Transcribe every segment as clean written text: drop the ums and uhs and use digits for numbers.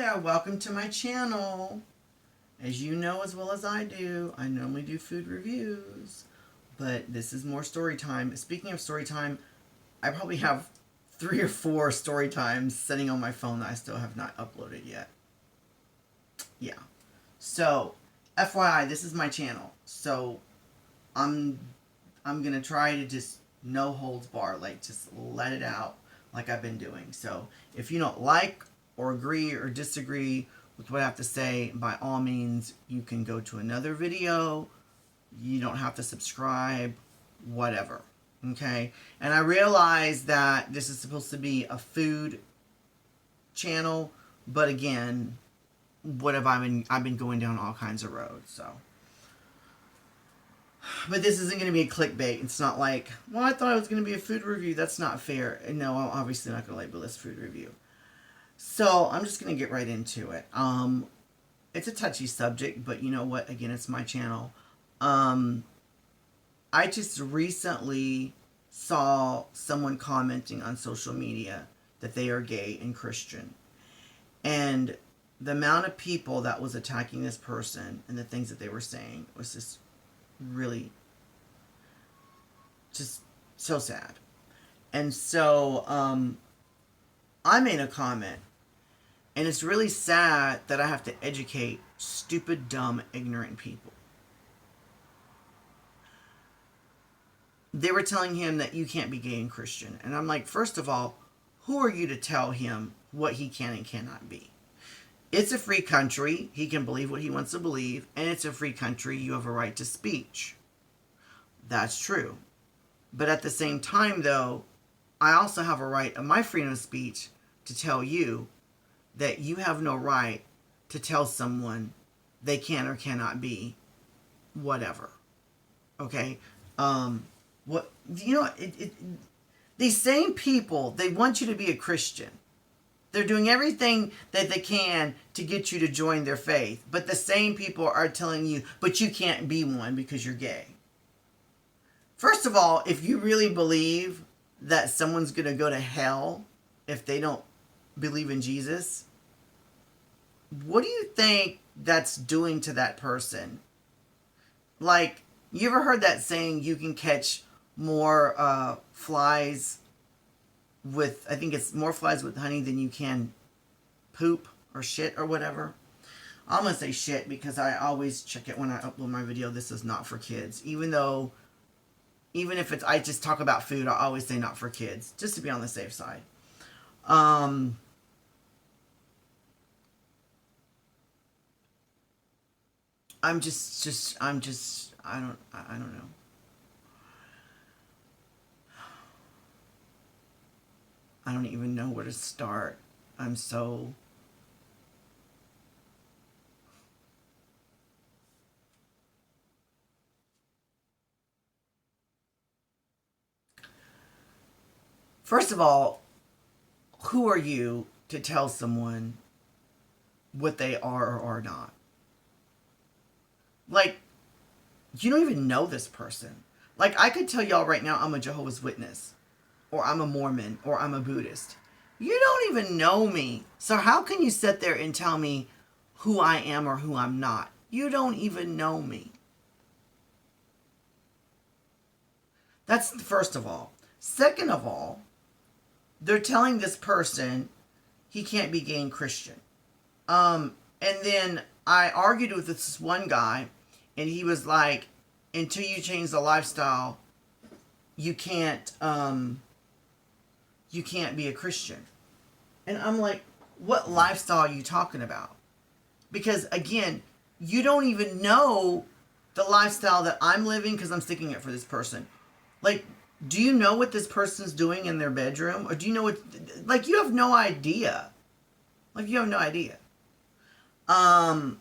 there, welcome to my channel. As you know as well as I do, I normally do food reviews, but this is more story time. Speaking of story time, I probably have 3 or 4 story times sitting on my phone that I still have not uploaded yet. Yeah. So, FYI, this is my channel. So, I'm gonna try to just no holds bar, like just let it out like I've been doing. So, if you don't like or agree or disagree with what I have to say, by all means, you can go to another video. You don't have to subscribe, whatever. Okay? And I realize that this is supposed to be a food channel, but again, what have I've been going down all kinds of roads, so. But this isn't going to be a clickbait. It's not like, well, I thought it was going to be a food review. That's not fair. No, I'm obviously not going to label this food review. So I'm just going to get right into it. It's a touchy subject, but you know what? Again, it's my channel. I just recently saw someone commenting on social media that they are gay and Christian. And the amount of people that was attacking this person and the things that they were saying was just really just so sad. And so I made a comment, and it's really sad that I have to educate stupid, dumb, ignorant people. They were telling him that you can't be gay and Christian. And I'm like, first of all, who are you to tell him what he can and cannot be? It's a free country. He can believe what he wants to believe. And it's a free country. You have a right to speech. That's true. But at the same time, though, I also have a right of my freedom of speech to tell you that you have no right to tell someone they can or cannot be whatever. Okay? What, you know, these same people, they want you to be a Christian. They're doing everything that they can to get you to join their faith. But the same people are telling you, but you can't be one because you're gay. First of all, if you really believe that someone's going to go to hell if they don't believe in Jesus, what do you think that's doing to that person? Like, you ever heard that saying, you can catch more flies with, I think it's more flies with honey than you can poop or shit or whatever? I'm going to say shit because I always check it when I upload my video. This is not for kids. Even if it's, I just talk about food, I always say not for kids, just to be on the safe side. I'm just, I don't know. I don't even know where to start. I'm so... First of all, who are you to tell someone what they are or are not? Like, you don't even know this person. Like, I could tell y'all right now I'm a Jehovah's Witness, or I'm a Mormon, or I'm a Buddhist. You don't even know me. So how can you sit there and tell me who I am or who I'm not? You don't even know me. That's first of all. Second of all, they're telling this person he can't be gay and Christian. And then I argued with this one guy, and he was like, until you change the lifestyle, you can't be a Christian. And I'm like, what lifestyle are you talking about? Because again, you don't even know the lifestyle that I'm living because I'm sticking it for this person. Like, do you know what this person's doing in their bedroom? Or do you know what, like, you have no idea. Like, you have no idea. And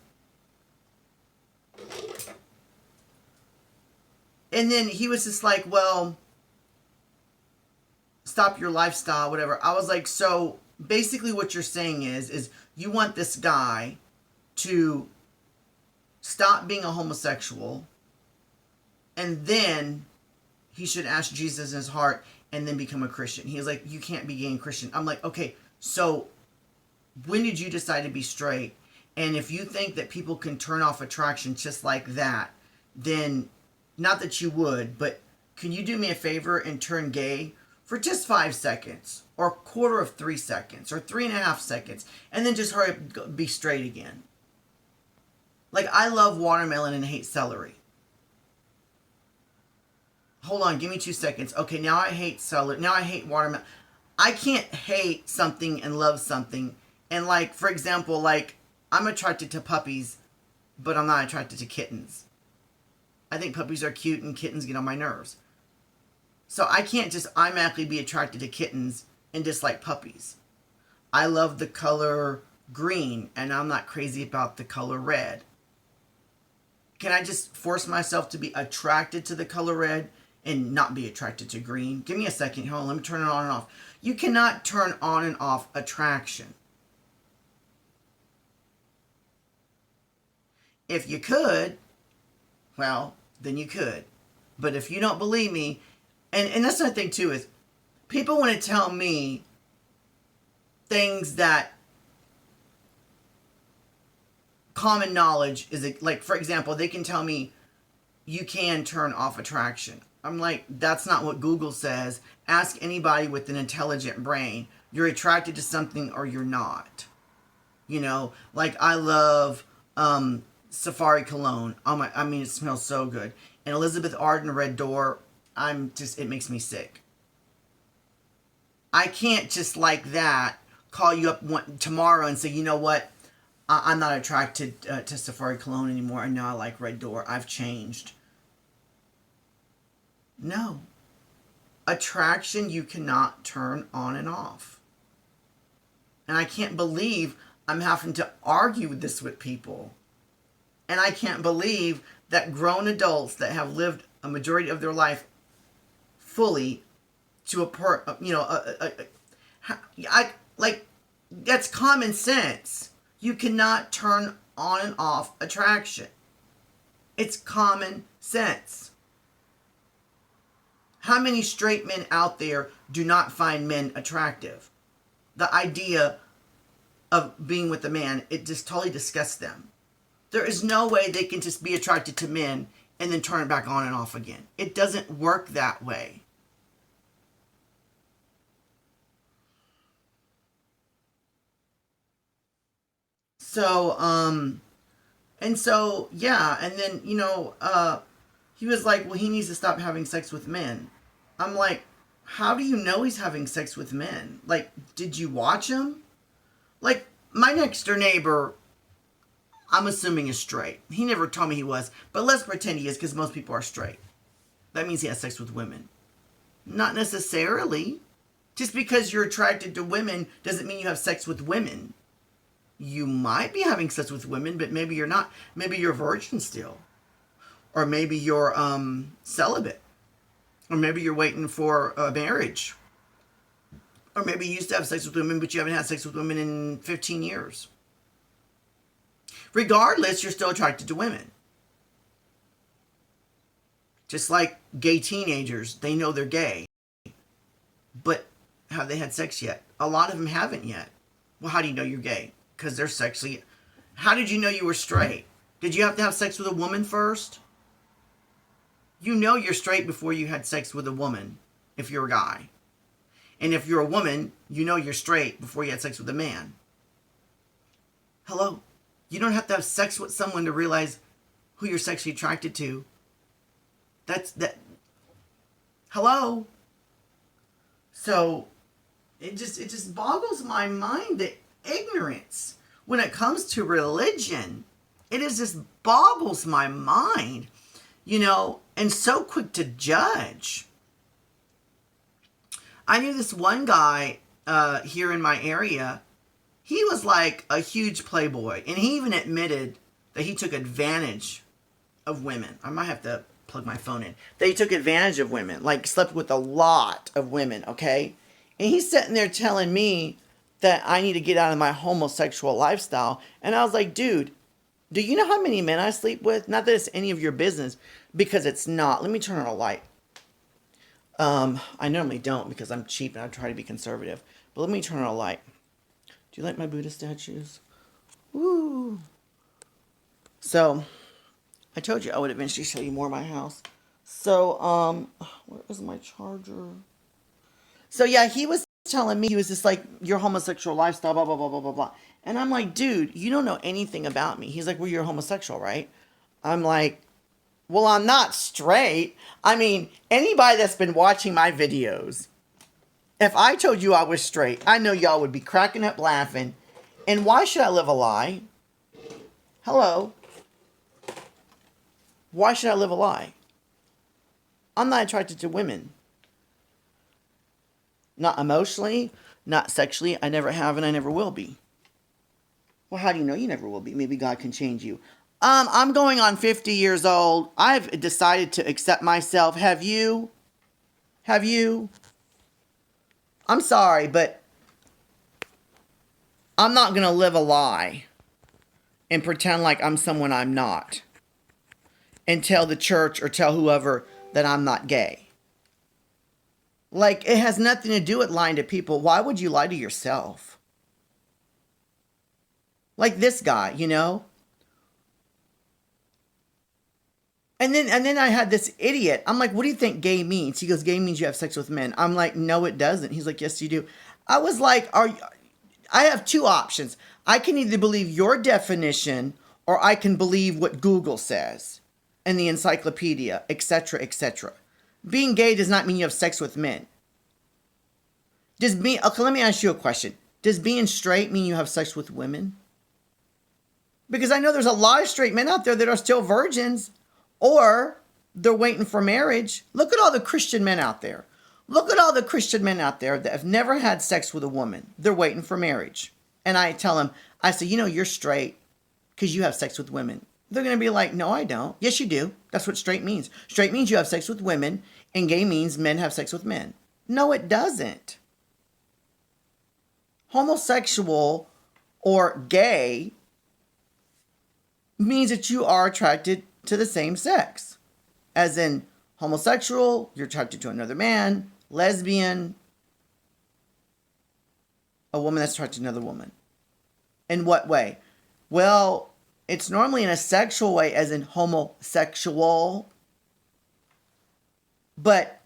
then he was just like, well, stop your lifestyle, whatever. I was like, so basically what you're saying is you want this guy to stop being a homosexual, and then he should ask Jesus in his heart and then become a Christian. He was like, you can't be gay and Christian. I'm like, okay, so When did you decide to be straight? And if you think that people can turn off attraction just like that, then not that you would, but can you do me a favor and turn gay for just 5 seconds, or a quarter of 3 seconds, or 3.5 seconds, and then just hurry up, be straight again? Like, I love watermelon and hate celery. Hold on, give me 2 seconds. Okay, now I hate celery. Now I hate watermelon. I can't hate something and love something. And like, for example, like, I'm attracted to puppies, but I'm not attracted to kittens. I think puppies are cute and kittens get on my nerves. So I can't just automatically be attracted to kittens and dislike puppies. I love the color green, and I'm not crazy about the color red. Can I just force myself to be attracted to the color red and not be attracted to green? Give me a second. Hold on, let me turn it on and off. You cannot turn on and off attraction. If you could, well, then you could. But if you don't believe me, and that's another thing too, is people want to tell me things that common knowledge is, like, for example, they can tell me you can turn off attraction. I'm like, that's not what Google says. Ask anybody with an intelligent brain. You're attracted to something or you're not. You know, like, I love Safari cologne. I mean, it smells so good. And Elizabeth Arden Red Door, it makes me sick. I can't just like that call you up tomorrow and say, you know what, I'm not attracted to Safari cologne anymore, and now I like Red Door. I've changed. No. Attraction you cannot turn on and off. And I can't believe I'm having to argue this with people. And I can't believe that grown adults that have lived a majority of their life fully to that's common sense. You cannot turn on and off attraction. It's common sense. How many straight men out there do not find men attractive? The idea of being with a man, it just totally disgusts them. There is no way they can just be attracted to men and then turn it back on and off again. It doesn't work that way. So, yeah, and then, he was like, well, he needs to stop having sex with men. I'm like, how do you know he's having sex with men? Like, did you watch him? Like, my next door neighbor, I'm assuming is straight. He never told me he was, but let's pretend he is, because most people are straight. That means he has sex with women. Not necessarily. Just because you're attracted to women doesn't mean you have sex with women. You might be having sex with women, but maybe you're not. Maybe you're a virgin still. Or maybe you're celibate. Or maybe you're waiting for a marriage. Or maybe you used to have sex with women, but you haven't had sex with women in 15 years. Regardless, you're still attracted to women. Just like gay teenagers, they know they're gay. But have they had sex yet? A lot of them haven't yet. Well, how do you know you're gay? Because they're sexually... How did you know you were straight? Did you have to have sex with a woman first? You know you're straight before you had sex with a woman, if you're a guy. And if you're a woman, you know you're straight before you had sex with a man. Hello? You don't have to have sex with someone to realize who you're sexually attracted to. That. Hello? So, it just boggles my mind, the ignorance when it comes to religion. It just boggles my mind, and so quick to judge. I knew this one guy here in my area. He was like a huge playboy, and he even admitted that he took advantage of women. I might have to plug my phone in. That he took advantage of women, like slept with a lot of women, okay? And he's sitting there telling me that I need to get out of my homosexual lifestyle. And I was like, dude, do you know how many men I sleep with? Not that it's any of your business, because it's not. Let me turn on a light. I normally don't because I'm cheap and I try to be conservative. But let me turn on a light. Do you like my Buddha statues? Woo! So, I told you I would eventually show you more of my house. So, where is my charger? So, yeah, he was telling me, he was just like, your homosexual lifestyle, blah, blah, blah, blah, blah, blah. And I'm like, dude, you don't know anything about me. He's like, well, you're homosexual, right? I'm like, well, I'm not straight. I mean, anybody that's been watching my videos, if I told you I was straight, I know y'all would be cracking up laughing. And why should I live a lie? Hello? Why should I live a lie? I'm not attracted to women. Not emotionally, not sexually. I never have and I never will be. Well, how do you know you never will be? Maybe God can change you. I'm going on 50 years old. I've decided to accept myself. Have you? Have you? I'm sorry, but I'm not going to live a lie and pretend like I'm someone I'm not and tell the church or tell whoever that I'm not gay. Like, it has nothing to do with lying to people. Why would you lie to yourself? Like this guy, you know? And then I had this idiot. I'm like, what do you think gay means? He goes, gay means you have sex with men. I'm like, no, it doesn't. He's like, yes, you do. I was like, I have two options. I can either believe your definition or I can believe what Google says and the encyclopedia, etc., etc. Being gay does not mean you have sex with men. Okay, let me ask you a question. Does being straight mean you have sex with women? Because I know there's a lot of straight men out there that are still virgins or they're waiting for marriage. Look at all the Christian men out there. Look at all the Christian men out there that have never had sex with a woman. They're waiting for marriage. And I tell them, I say, you know, you're straight because you have sex with women. They're going to be like, no, I don't. Yes, you do. That's what straight means. Straight means you have sex with women, and gay means men have sex with men. No, it doesn't. Homosexual or gay means that you are attracted to the same sex. As in homosexual, you're attracted to another man. Lesbian, a woman that's attracted to another woman. In what way? Well, it's normally in a sexual way, as in homosexual. But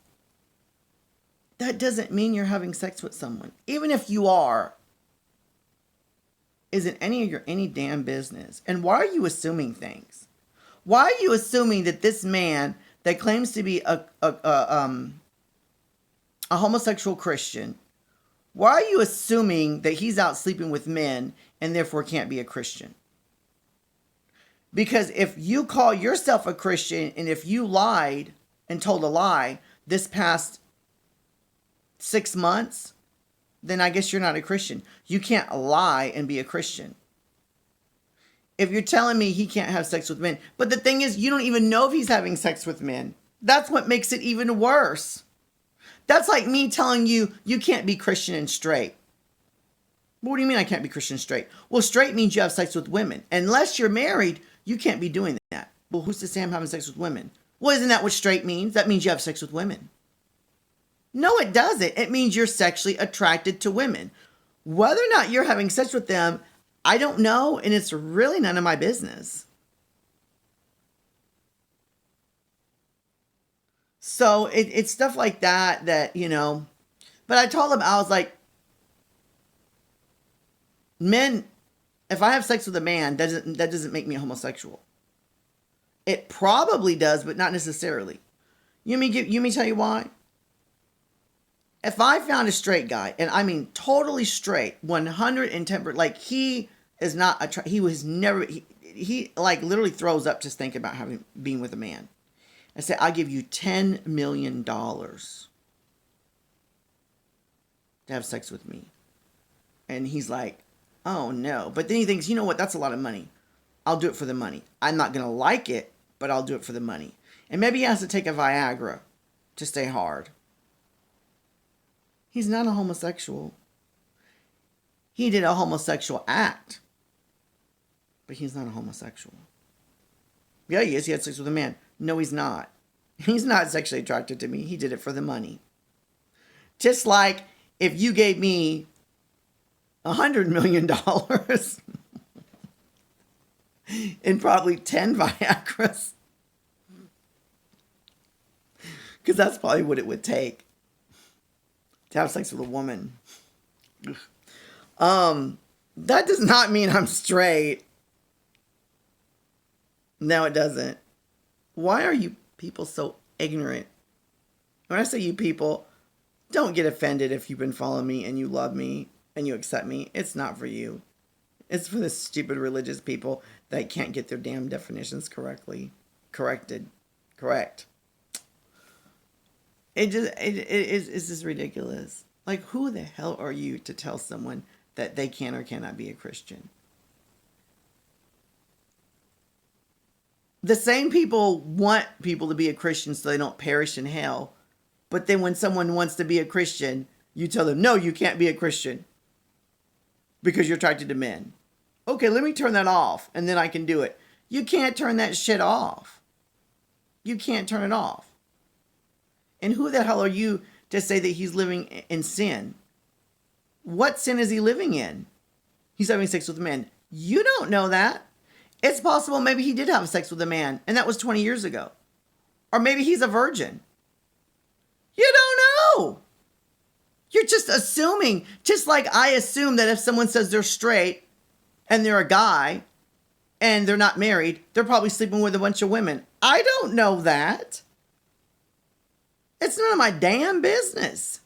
that doesn't mean you're having sex with someone. Even if you are, isn't any of your any damn business. And why are you assuming things? Why are you assuming that this man that claims to be a homosexual Christian, why are you assuming that he's out sleeping with men and therefore can't be a Christian? Because if you call yourself a Christian and if you lied and told a lie this past 6 months, then I guess you're not a Christian. You can't lie and be a Christian. If you're telling me he can't have sex with men, but the thing is, you don't even know if he's having sex with men. That's what makes it even worse. That's like me telling you, you can't be Christian and straight. What do you mean I can't be Christian and straight? Well, straight means you have sex with women. Unless you're married, you can't be doing that. Well, who's to say I'm having sex with women? Well, isn't that what straight means? That means you have sex with women. No, it doesn't. It means you're sexually attracted to women. Whether or not you're having sex with them, I don't know, and it's really none of my business. So it's stuff like that, you know. But I told him, I was like, men, if I have sex with a man, that doesn't make me a homosexual. It probably does, but not necessarily. You mean tell you why? If I found a straight guy, and I mean totally straight, 110%, like he is not he was never he like literally throws up just thinking about being with a man. I say, I'll give you $10 million to have sex with me. And he's like, oh no. But then he thinks, you know what? That's a lot of money. I'll do it for the money. I'm not going to like it, but I'll do it for the money. And maybe he has to take a Viagra to stay hard. He's not a homosexual. He did a homosexual act, but he's not a homosexual. Yeah, he is. He had sex with a man. No, he's not. He's not sexually attracted to me. He did it for the money. Just like if you gave me $100 million and probably 10 Viagras. Because that's probably what it would take to have sex with a woman. That does not mean I'm straight. No, it doesn't. Why are you people so ignorant? When I say you people, don't get offended if you've been following me and you love me and you accept me. It's not for you. It's for the stupid religious people that can't get their damn definitions corrected. Correct. It's just ridiculous. Like, who the hell are you to tell someone that they can or cannot be a Christian? The same people want people to be a Christian so they don't perish in hell. But then when someone wants to be a Christian, you tell them, no, you can't be a Christian because you're attracted to men. Okay, let me turn that off and then I can do it. You can't turn that shit off. You can't turn it off. And who the hell are you to say that he's living in sin? What sin is he living in? He's having sex with men. You don't know that. It's possible maybe he did have sex with a man, and that was 20 years ago. Or maybe he's a virgin. You don't know. You're just assuming, just like I assume that if someone says they're straight and they're a guy and they're not married, they're probably sleeping with a bunch of women. I don't know that. It's none of my damn business.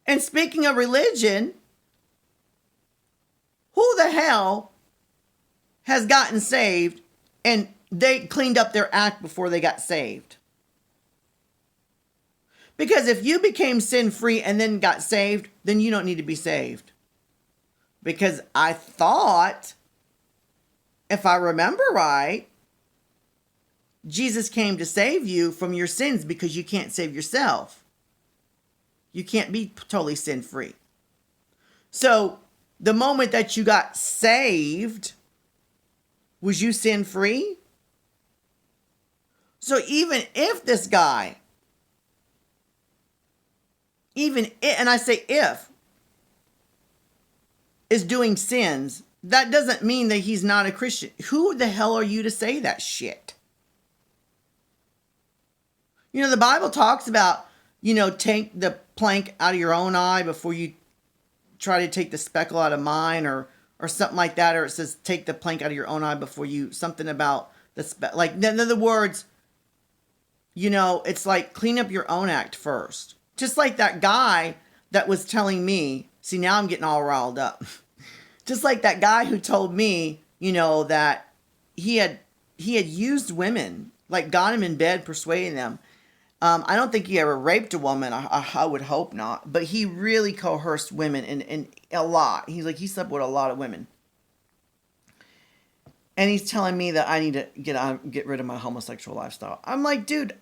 And speaking of religion, who the hell has gotten saved and they cleaned up their act before they got saved? Because if you became sin-free and then got saved, then you don't need to be saved. Because I thought, if I remember right, Jesus came to save you from your sins because you can't save yourself. You can't be totally sin-free. So the moment that you got saved, was you sin-free? So even if this guy, and I say if, is doing sins, that doesn't mean that he's not a Christian. Who the hell are you to say that shit? You know, the Bible talks about, take the plank out of your own eye before you try to take the speckle out of mine, or something like that. Or it says, take the plank out of your own eye before you, something about like, in other words, it's like clean up your own act first. Just like that guy that was telling me, see, now I'm getting all riled up. Just like that guy who told me, that he had used women, like got him in bed, persuading them. I don't think he ever raped a woman. I would hope not. But he really coerced women and a lot. He's like, he slept with a lot of women. And he's telling me that I need to get rid of my homosexual lifestyle. I'm like, dude,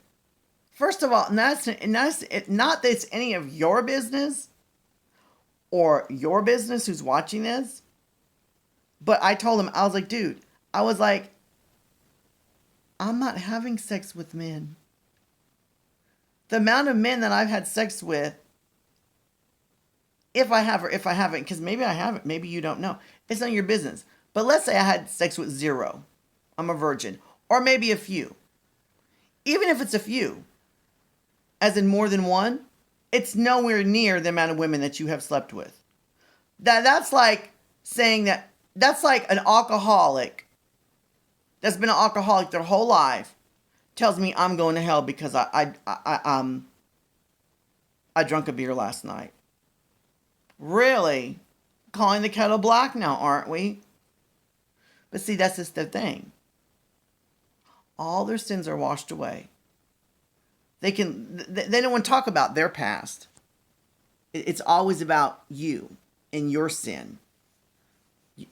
first of all, not that it's any of your business or your business who's watching this. But I told him, I was like, dude, I'm not having sex with men. The amount of men that I've had sex with, if I have or if I haven't, because maybe I haven't, maybe you don't know. It's none of your business. But let's say I had sex with 0. I'm a virgin. Or maybe a few. Even if it's a few, as in more than one, it's nowhere near the amount of women that you have slept with. That's like saying that's like an alcoholic that's been an alcoholic their whole life tells me I'm going to hell because I drank a beer last night. Really? Calling the kettle black now, aren't we? But see, that's just the thing. All their sins are washed away. They don't want to talk about their past. It's always about you and your sin. You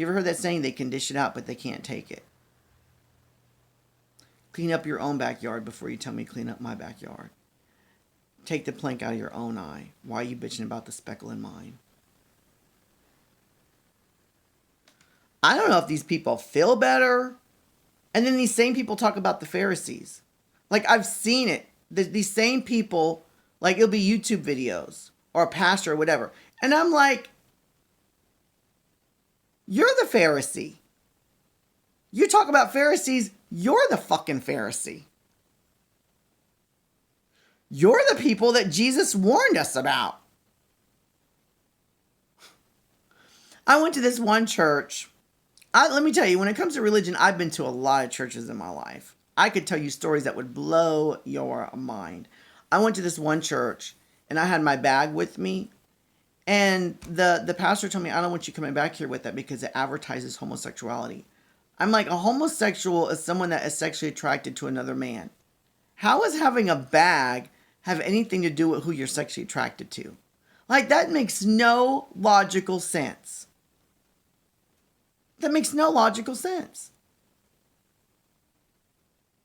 ever heard that saying, they can dish it out, but they can't take it? Clean up your own backyard before you tell me clean up my backyard. Take the plank out of your own eye. Why are you bitching about the speckle in mine? I don't know if these people feel better. And then these same people talk about the Pharisees. Like, I've seen it. These same people, like it'll be YouTube videos or a pastor or whatever. And I'm like, you're the Pharisee. You talk about Pharisees, you're the fucking Pharisee. You're the people that Jesus warned us about. I went to this one church. Let me tell you, when it comes to religion, I've been to a lot of churches in my life. I could tell you stories that would blow your mind. I went to this one church, and I had my bag with me. And the pastor told me, I don't want you coming back here with that because it advertises homosexuality. I'm like, a homosexual is someone that is sexually attracted to another man. How is having a bag have anything to do with who you're sexually attracted to? Like, that makes no logical sense. That makes no logical sense.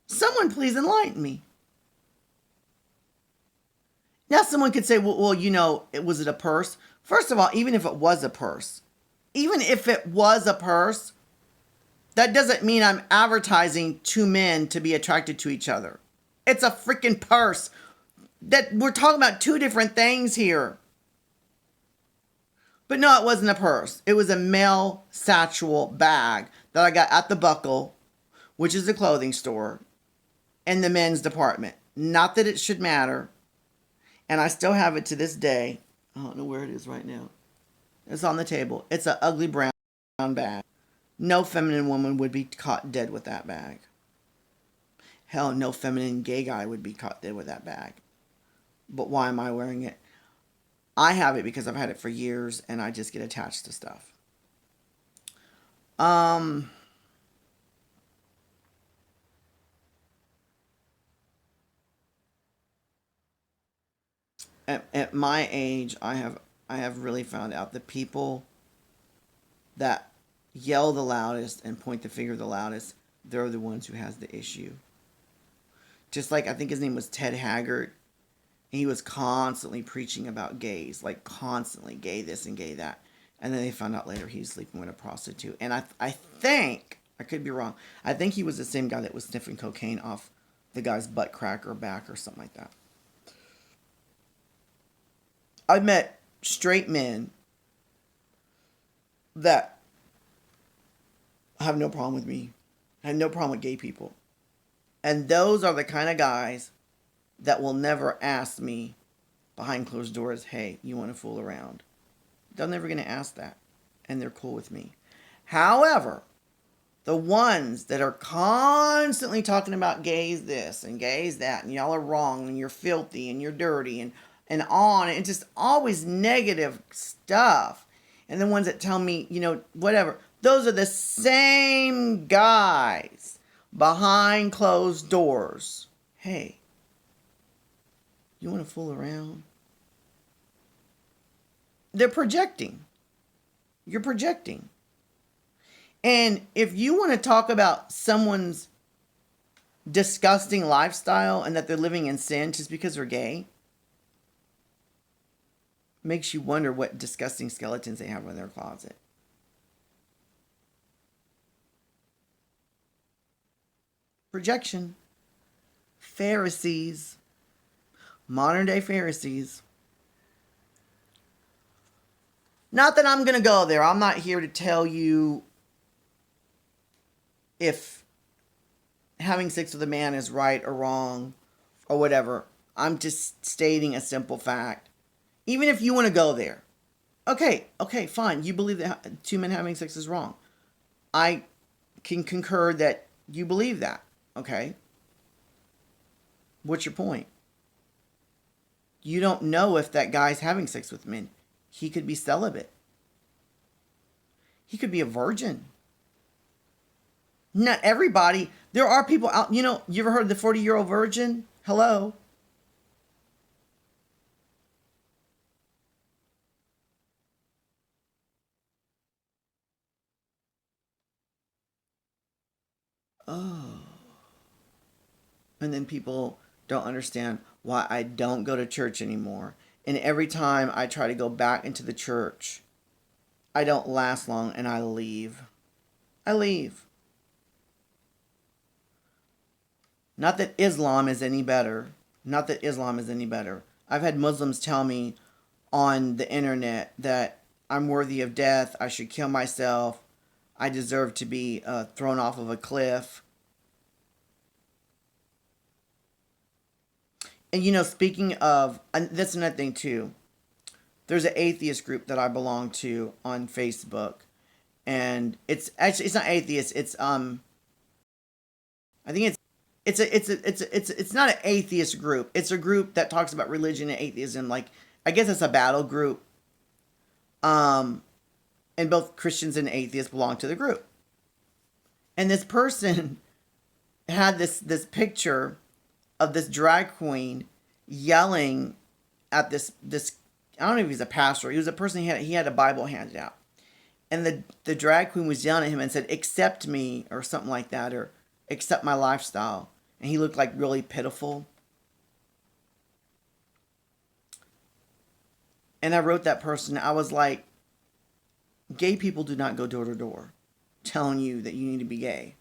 Someone please enlighten me. Now someone could say, well, was it a purse? First of all, even if it was a purse, that doesn't mean I'm advertising two men to be attracted to each other. It's a freaking purse. That we're talking about two different things here. But no, it wasn't a purse. It was a male satchel bag that I got at the Buckle, which is a clothing store, in the men's department. Not that it should matter. And I still have it to this day. I don't know where it is right now. It's on the table. It's an ugly brown bag. No feminine woman would be caught dead with that bag. Hell, no feminine gay guy would be caught dead with that bag. But why am I wearing it? I have it because I've had it for years and I just get attached to stuff. At my age, I have really found out the people that yell the loudest and point the finger the loudest, they're the ones who has the issue. Just like, I think his name was Ted Haggard. He was constantly preaching about gays, like constantly gay this and gay that. And then they found out later he was sleeping with a prostitute. And I think, I could be wrong, I think he was the same guy that was sniffing cocaine off the guy's butt crack or back or something like that. I've met straight men that have no problem with me. I have no problem with gay people. And those are the kind of guys that will never ask me behind closed doors, hey, you want to fool around? They're never going to ask that. And they're cool with me. However, the ones that are constantly talking about gays this and gays that, and y'all are wrong, and you're filthy, and you're dirty, and on, and just always negative stuff. And the ones that tell me, whatever. Those are the same guys behind closed doors. Hey, you want to fool around? They're projecting. You're projecting. And if you want to talk about someone's disgusting lifestyle and that they're living in sin just because they're gay, makes you wonder what disgusting skeletons they have in their closet. Projection. Pharisees. Modern day Pharisees. Not that I'm going to go there. I'm not here to tell you if having sex with a man is right or wrong or whatever. I'm just stating a simple fact. Even if you want to go there. Okay, fine. You believe that two men having sex is wrong. I can concur that you believe that. Okay. What's your point? You don't know if that guy's having sex with men. He could be celibate. He could be a virgin. Not everybody. There are people out, you ever heard of the 40-year-old virgin? Hello. Oh. And then people don't understand why I don't go to church anymore. And every time I try to go back into the church, I don't last long and I leave. I leave. Not that Islam is any better. Not that Islam is any better. I've had Muslims tell me on the internet that I'm worthy of death, I should kill myself, I deserve to be thrown off of a cliff. And speaking of, and that's another thing too. There's an atheist group that I belong to on Facebook, and it's not atheist. I think it's not an atheist group. It's a group that talks about religion and atheism. Like, I guess it's a battle group. And both Christians and atheists belong to the group. And this person had this picture of this drag queen yelling at this I don't know if he's a pastor. He was a person, he had a Bible handed out. And the drag queen was yelling at him and said, "Accept me," or something like that, or "Accept my lifestyle." And he looked like really pitiful. And I wrote that person, I was like, gay people do not go door to door telling you that you need to be gay.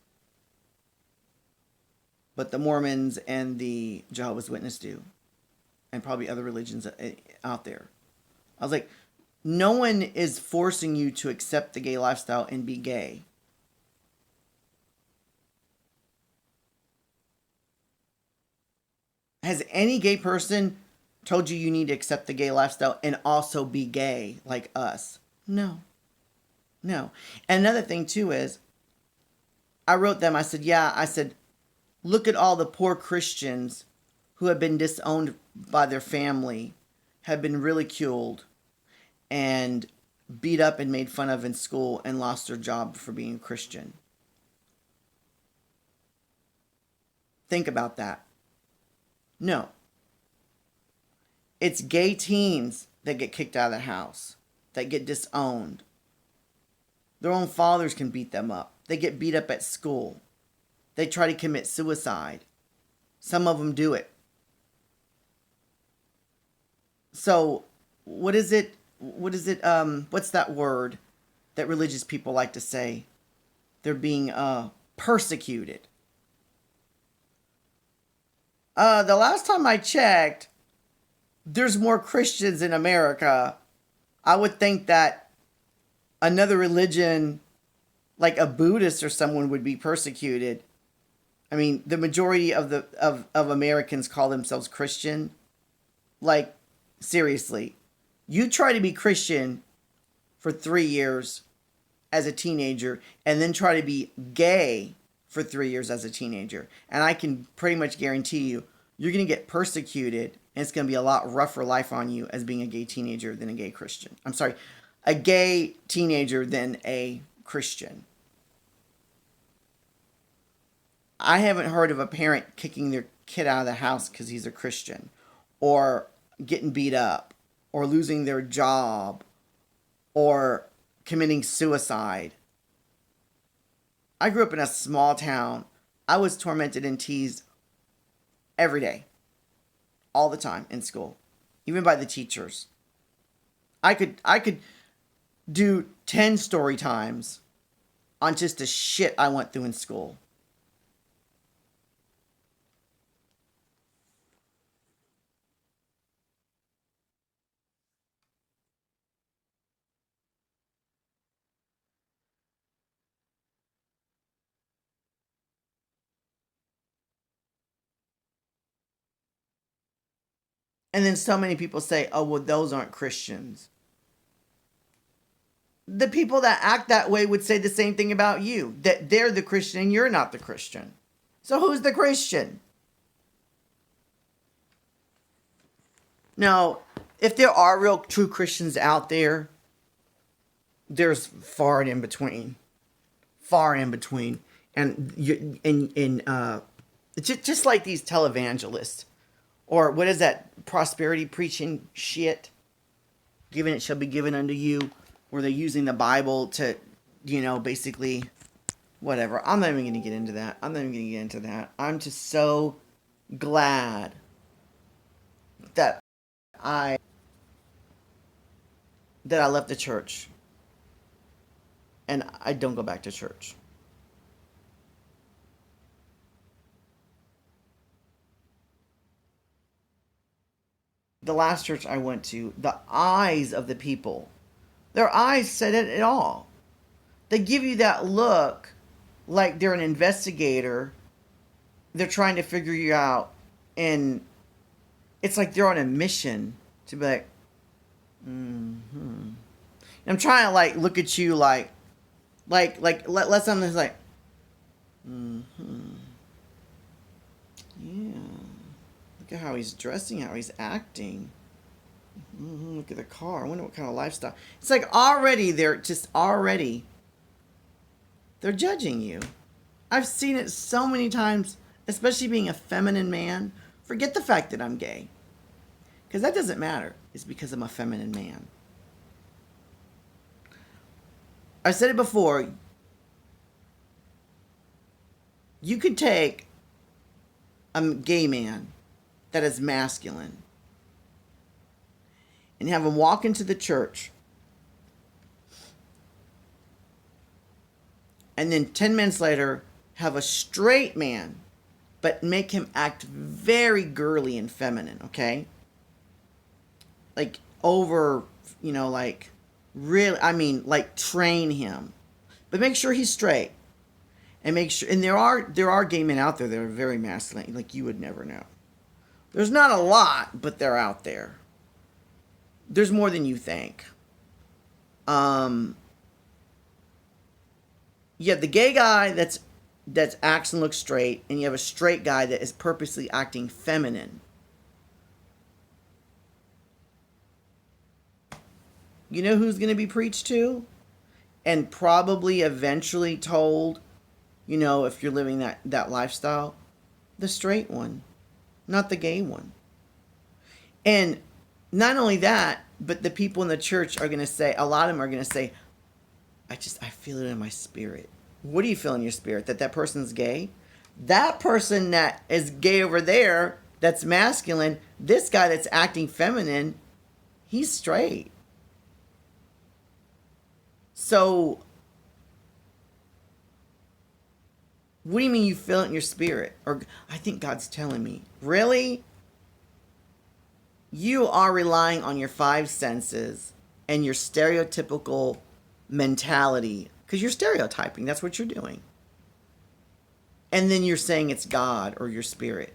But the Mormons and the Jehovah's Witnesses do. And probably other religions out there. I was like, no one is forcing you to accept the gay lifestyle and be gay. Has any gay person told you need to accept the gay lifestyle and also be gay like us? No. No. And another thing too is, I wrote them, I said, look at all the poor Christians who have been disowned by their family, have been ridiculed and beat up and made fun of in school and lost their job for being Christian. Think about that. No. It's gay teens that get kicked out of the house, that get disowned. Their own fathers can beat them up. They get beat up at school. They try to commit suicide. Some of them do it. So, what's that word that religious people like to say? They're being persecuted. The last time I checked, there's more Christians in America. I would think that another religion, like a Buddhist or someone, would be persecuted. I mean, the majority of Americans call themselves Christian. Like, seriously, you try to be Christian for 3 years as a teenager and then try to be gay for 3 years as a teenager. And I can pretty much guarantee you're going to get persecuted, and it's going to be a lot rougher life on you as being a gay teenager than a gay Christian. I'm sorry, a gay teenager than a Christian. I haven't heard of a parent kicking their kid out of the house because he's a Christian, or getting beat up, or losing their job, or committing suicide. I grew up in a small town. I was tormented and teased every day, all the time in school, even by the teachers. I could do 10 story times on just the shit I went through in school. And then so many people say, oh, well, those aren't Christians. The people that act that way would say the same thing about you, that they're the Christian and you're not the Christian. So who's the Christian? Now, if there are real true Christians out there, there's far and in between. Far and in between. And just like these televangelists, or what is that prosperity preaching shit? Given it shall be given unto you, where they're using the Bible to, basically, whatever. I'm not even going to get into that. I'm just so glad that I left the church and I don't go back to church. the last church I went to, the eyes of the people, their eyes said it all. They give you that look like they're an investigator. They're trying to figure you out. And it's like they're on a mission to be like, mm-hmm. I'm trying to like look at you let something like, mm-hmm. Yeah. Look at how he's dressing, how he's acting. Mm-hmm. Look at the car. I wonder what kind of lifestyle. It's like already they're judging you. I've seen it so many times, especially being a feminine man. Forget the fact that I'm gay, because that doesn't matter. It's because I'm a feminine man. I said it before. You could take a gay man that is masculine and have him walk into the church, and then 10 minutes later have a straight man but make him act very girly and feminine, okay? Like over, like really, like train him. But make sure he's straight. And make sure, and there are gay men out there that are very masculine, like you would never know. There's not a lot, but they're out there. There's more than you think. You have the gay guy that acts and looks straight, and you have a straight guy that is purposely acting feminine. You know who's going to be preached to? And probably eventually told, if you're living that lifestyle? The straight one, not the gay one. And not only that, but the people in the church are going to say, a lot of them are going to say, I feel it in my spirit. What do you feel in your spirit? That person's gay? That person that is gay over there, that's masculine, this guy that's acting feminine, he's straight. So, what do you mean you feel it in your spirit? Or, I think God's telling me. Really? You are relying on your 5 senses and your stereotypical mentality, because you're stereotyping. That's what you're doing. And then you're saying it's God or your spirit.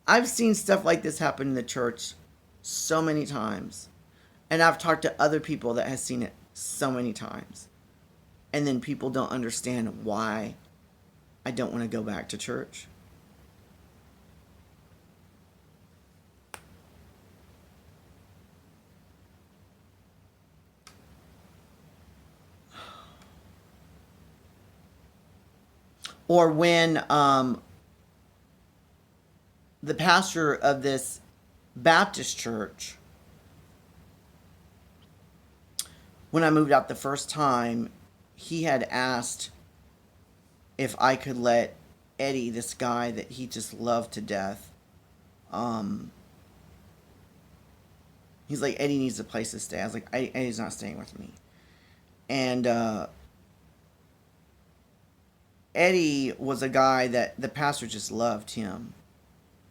I've seen stuff like this happen in the church so many times. And I've talked to other people that have seen it so many times. And then people don't understand why I don't want to go back to church. Or when the pastor of this Baptist church, when I moved out the first time, he had asked if I could let Eddie, this guy that he just loved to death, he's like, Eddie needs a place to stay. I was like, Eddie's not staying with me. And Eddie was a guy that the pastor just loved him.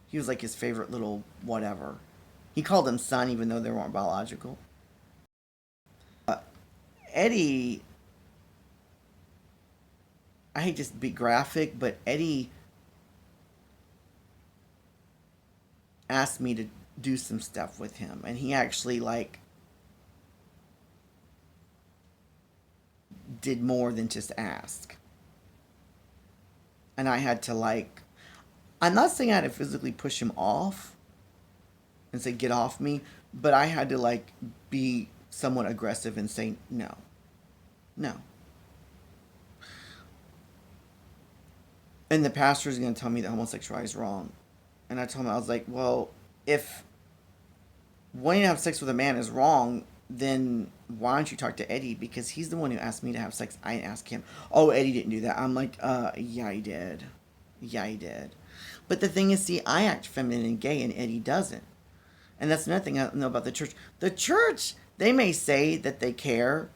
He was like his favorite little whatever. He called him son, even though they weren't biological. Eddie, I hate to be graphic, but Eddie asked me to do some stuff with him, and he actually did more than just ask. And I had to I'm not saying I had to physically push him off and say, get off me, but I had to be somewhat aggressive and say, no. And the pastor is going to tell me that homosexuality is wrong. And I told him, I was like, well, if wanting to have sex with a man is wrong, then why don't you talk to Eddie? Because he's the one who asked me to have sex. I didn't ask him. Oh, Eddie didn't do that. I'm like, yeah, he did. Yeah, he did. But the thing is, see, I act feminine and gay, and Eddie doesn't. And that's another thing I know about the church. The church, they may say that they care,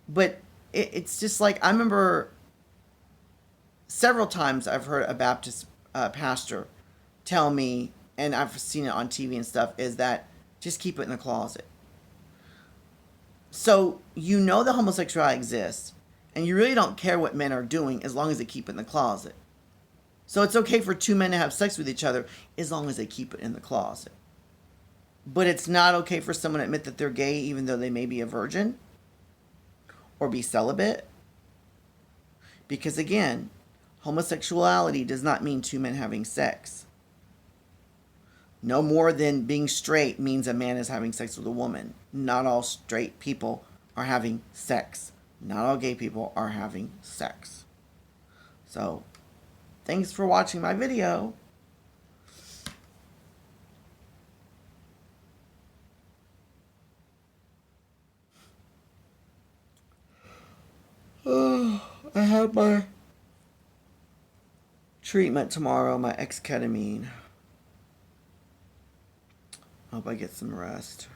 but it's just I remember several times I've heard a Baptist pastor tell me, and I've seen it on TV and stuff, is that Just keep it in the closet. So you know that homosexuality exists, and you really don't care what men are doing as long as they keep it in the closet. So it's okay for two men to have sex with each other as long as they keep it in the closet. But it's not okay for someone to admit that they're gay even though they may be a virgin or be celibate. Because again, homosexuality does not mean two men having sex. No more than being straight means a man is having sex with a woman. Not all straight people are having sex. Not all gay people are having sex. So, thanks for watching my video. Oh, I have my treatment tomorrow, my esketamine. Hope I get some rest.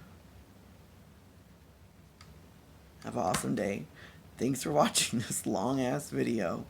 Have an awesome day. Thanks for watching this long ass video.